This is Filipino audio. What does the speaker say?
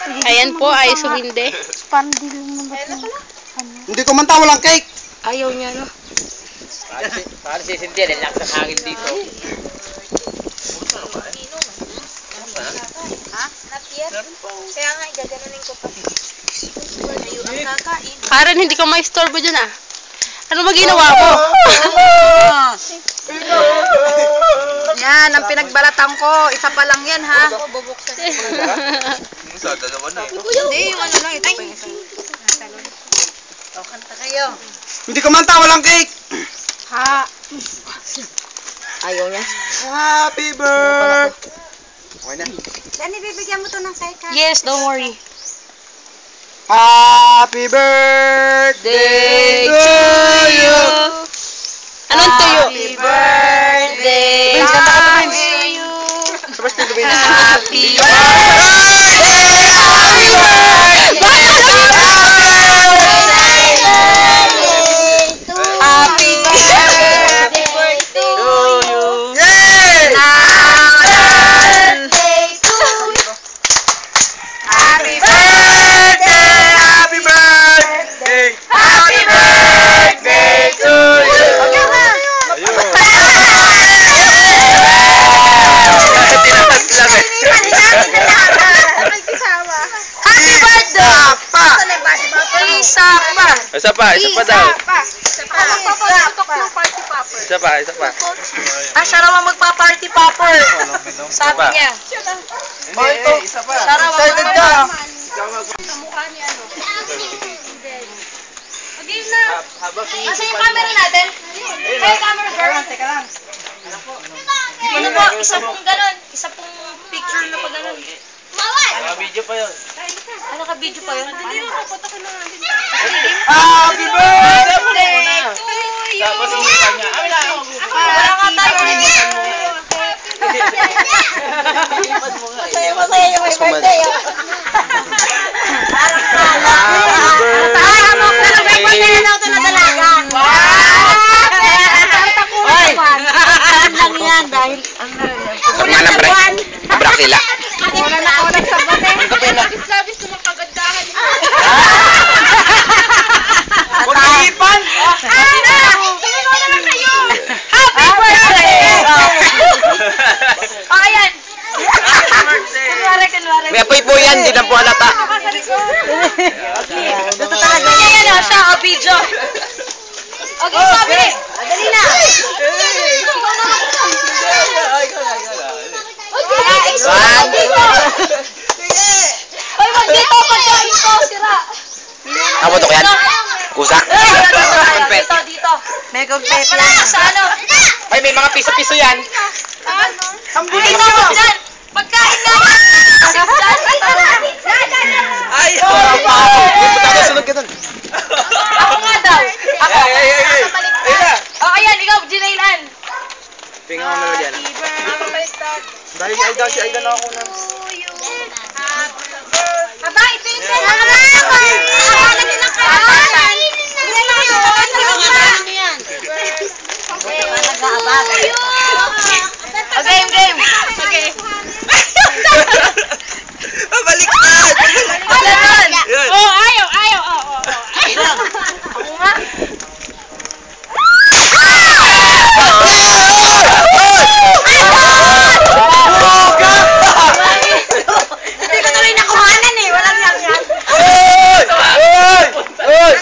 Ayan po, ay sumindi. Pandil mo ba ito? Hindi ko manta, walang cake. Ayaw niya, no? Para si Cynthia, din lang sa hangin dito. Ha? Not yet? Kaya nga, gaganunin ko pa. Ang kakain. Karen, hindi ka ma-istorbo dyan, ah. Ano ba ginawa mo? Yan, ang pinagbalatan ko. Isa pa lang yan, ha? Bubuksan. Sa dalawa na. Hindi, yung ano lang. Ito pa yung isa. O, kanta kayo. Hindi ko manta, walang cake. Ha? Ayaw niya. Happy birthday. Okay na. Dani, bibigyan mo to ng cake, ha? Yes, don't worry. Happy birthday to you. Anong tuyo? Happy birthday Vince, kanta ka pa, Vince. to you. Sabas na gawin. Happy birthday. Happy birthday to you. Yay! Happy birthday. Happy birthday! Happy birthday to you! Happy birthday! Pa! Isa pa! Isa pa daw. Isa pa. Ah, siya raw ang magpa-party popper. Sabi niya. Isa pa. Siya raw ang Excited ka? Game na. Asan yung camera natin? Hey, camera girl. Teka lang. Ano po? Isa pong ganon. Isa pong picture na pa ganon. Video pa yun. Ano ka video pa yun? Dali mo, pupunta ko na natin. Happy birthday! Tapos umuha niya. Wala nga tayo. Masaya yung may birthday. Abrak sila. Huwag naipan! Happy birthday! Ayan. Kunwari. May apoy po yan, hindi na po halata. Ito talaga yan. Yan siya, a video. Okay, sabi. Dali na. Hoy, wag dito. Pagkain ko, sira. Ako to yan? Kusa? Dito. May kompleto. Wala na sa ano. Ay, may mga piso-piso yan. Dito, dyan. Pagkain na. Ay, sunod ka dun. Ako nga daw. Ako. Ay na. O, ayan, ikaw, Jinailan. Tingnan mo naman yan. Dahil si Aida na ako na. Aba, ito yung pangalan din ang kailangan. Yan na yun. Ano yan? Nag-aabagay. Game. Okay. Baliktad! Wala nun. Oh, ayaw. Ako nga. Hindi ko tuloy nakuhanan eh. Walang yan. Oy!